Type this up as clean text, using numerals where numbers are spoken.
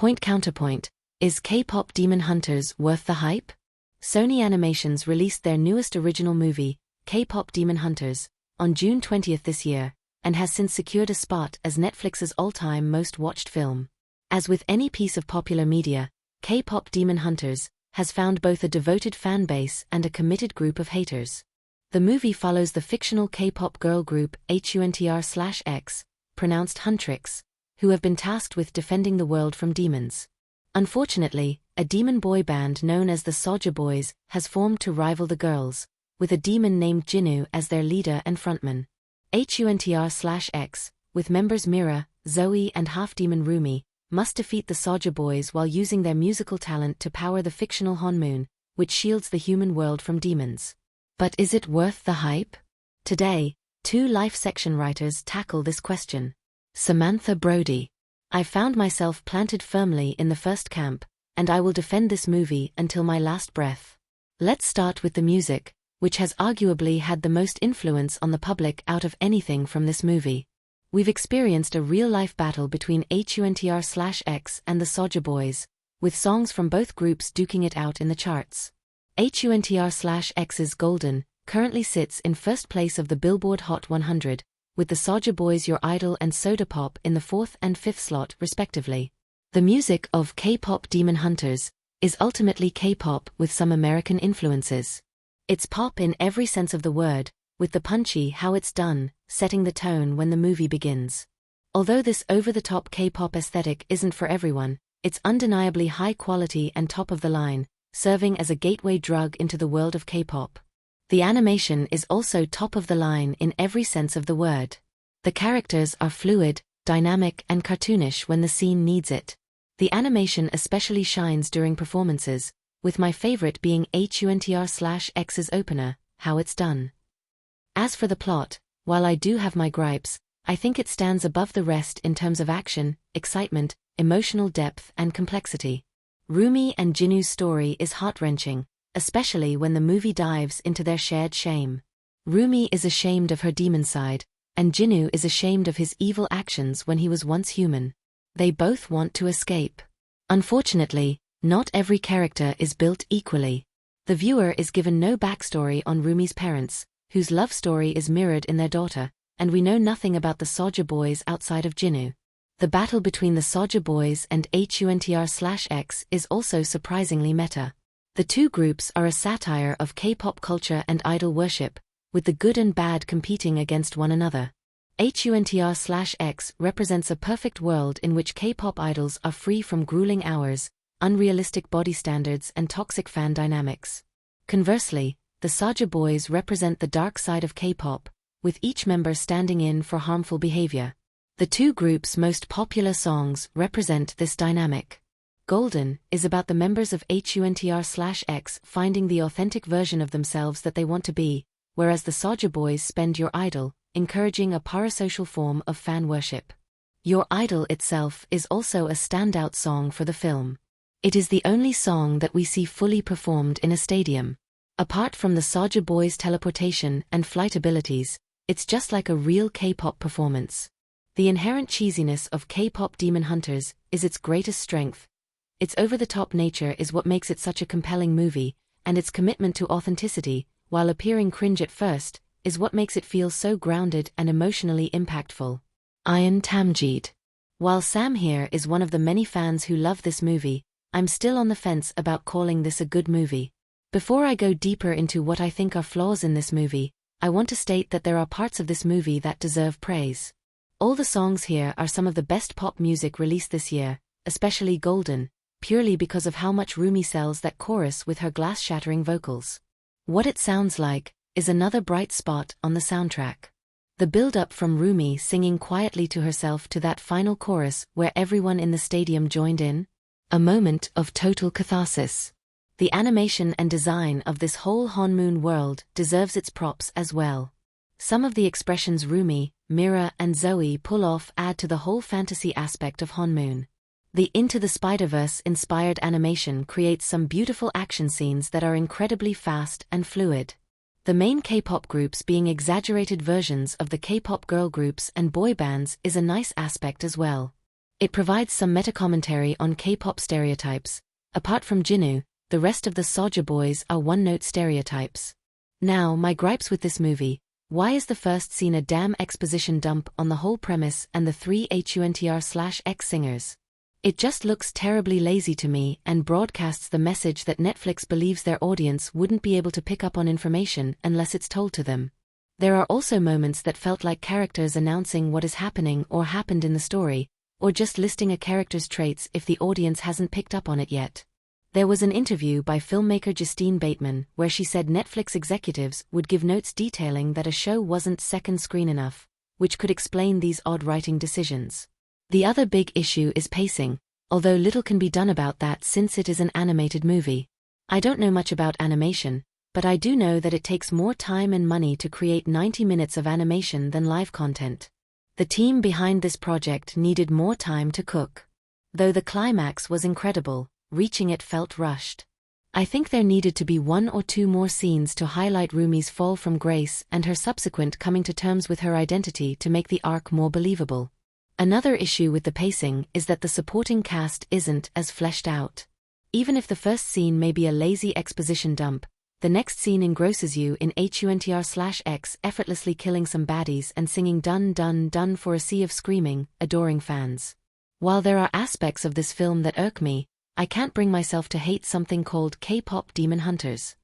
Point-Counterpoint, is K-Pop Demon Hunters worth the hype? Sony Animations released their newest original movie, K-Pop Demon Hunters, on June 20 this year, and has since secured a spot as Netflix's all-time most-watched film. As with any piece of popular media, K-Pop Demon Hunters has found both a devoted fan base and a committed group of haters. The movie follows the fictional K-pop girl group Huntr/X, pronounced Huntrix, who have been tasked with defending the world from demons. Unfortunately, a demon boy band known as the Saja Boys has formed to rival the girls, with a demon named Jinwoo as their leader and frontman. Huntr/X, with members Mira, Zoey and half-demon Rumi, must defeat the Saja Boys while using their musical talent to power the fictional Honmoon, which shields the human world from demons. But is it worth the hype? Today, two life section writers tackle this question. Samantha Brody. I found myself planted firmly in the first camp, and I will defend this movie until my last breath. Let's start with the music, which has arguably had the most influence on the public out of anything from this movie. We've experienced a real-life battle between Huntr/X and the Saja Boys, with songs from both groups duking it out in the charts. Huntr/X's Golden currently sits in first place of the Billboard Hot 100, with the Saja Boys Your Idol and Soda Pop in the 4th and 5th slot respectively. The music of K-Pop Demon Hunters is ultimately K-pop with some American influences. It's pop in every sense of the word, with the punchy how it's done setting the tone when the movie begins. Although this over-the-top K-pop aesthetic isn't for everyone, it's undeniably high quality and top of the line, serving as a gateway drug into the world of K-pop. The animation is also top of the line in every sense of the word. The characters are fluid, dynamic and cartoonish when the scene needs it. The animation especially shines during performances, with my favorite being Huntr/X's opener, How It's Done. As for the plot, while I do have my gripes, I think it stands above the rest in terms of action, excitement, emotional depth and complexity. Rumi and Jinwoo's story is heart-wrenching, especially when the movie dives into their shared shame. Rumi is ashamed of her demon side, and Jinwoo is ashamed of his evil actions when he was once human. They both want to escape. Unfortunately, not every character is built equally. The viewer is given no backstory on Rumi's parents, whose love story is mirrored in their daughter, and we know nothing about the Saja Boys outside of Jinwoo. The battle between the Saja Boys and Huntr/X is also surprisingly meta. The two groups are a satire of K-pop culture and idol worship, with the good and bad competing against one another. Huntr/X represents a perfect world in which K-pop idols are free from grueling hours, unrealistic body standards and toxic fan dynamics. Conversely, the Saja Boys represent the dark side of K-pop, with each member standing in for harmful behavior. The two groups' most popular songs represent this dynamic. Golden is about the members of Huntr/X finding the authentic version of themselves that they want to be, whereas the Saja Boys spend Your Idol, encouraging a parasocial form of fan worship. Your Idol itself is also a standout song for the film. It is the only song that we see fully performed in a stadium. Apart from the Saja Boys' teleportation and flight abilities, it's just like a real K-pop performance. The inherent cheesiness of K-Pop Demon Hunters is its greatest strength. Its over-the-top nature is what makes it such a compelling movie, and its commitment to authenticity, while appearing cringe at first, is what makes it feel so grounded and emotionally impactful. Ian Tamjeed. While Sam here is one of the many fans who love this movie, I'm still on the fence about calling this a good movie. Before I go deeper into what I think are flaws in this movie, I want to state that there are parts of this movie that deserve praise. All the songs here are some of the best pop music released this year, especially Golden, purely because of how much Rumi sells that chorus with her glass-shattering vocals. What It Sounds Like is another bright spot on the soundtrack. The build-up from Rumi singing quietly to herself to that final chorus where everyone in the stadium joined in, a moment of total catharsis. The animation and design of this whole Honmoon world deserves its props as well. Some of the expressions Rumi, Mira and Zoey pull off add to the whole fantasy aspect of Honmoon. The Into the Spider-Verse inspired animation creates some beautiful action scenes that are incredibly fast and fluid. The main K-pop groups being exaggerated versions of the K-pop girl groups and boy bands is a nice aspect as well. It provides some meta-commentary on K-pop stereotypes. Apart from Jinwoo, the rest of the Saja boys are one-note stereotypes. Now, my gripes with this movie: why is the first scene a damn exposition dump on the whole premise and the three HUNTR/X singers? It just looks terribly lazy to me and broadcasts the message that Netflix believes their audience wouldn't be able to pick up on information unless it's told to them. There are also moments that felt like characters announcing what is happening or happened in the story, or just listing a character's traits if the audience hasn't picked up on it yet. There was an interview by filmmaker Justine Bateman where she said Netflix executives would give notes detailing that a show wasn't second screen enough, which could explain these odd writing decisions. The other big issue is pacing, although little can be done about that since it is an animated movie. I don't know much about animation, but I do know that it takes more time and money to create 90 minutes of animation than live content. The team behind this project needed more time to cook. Though the climax was incredible, reaching it felt rushed. I think there needed to be 1 or 2 more scenes to highlight Rumi's fall from grace and her subsequent coming to terms with her identity to make the arc more believable. Another issue with the pacing is that the supporting cast isn't as fleshed out. Even if the first scene may be a lazy exposition dump, the next scene engrosses you in HUNTR/X effortlessly killing some baddies and singing dun dun dun for a sea of screaming, adoring fans. While there are aspects of this film that irk me, I can't bring myself to hate something called K-Pop Demon Hunters.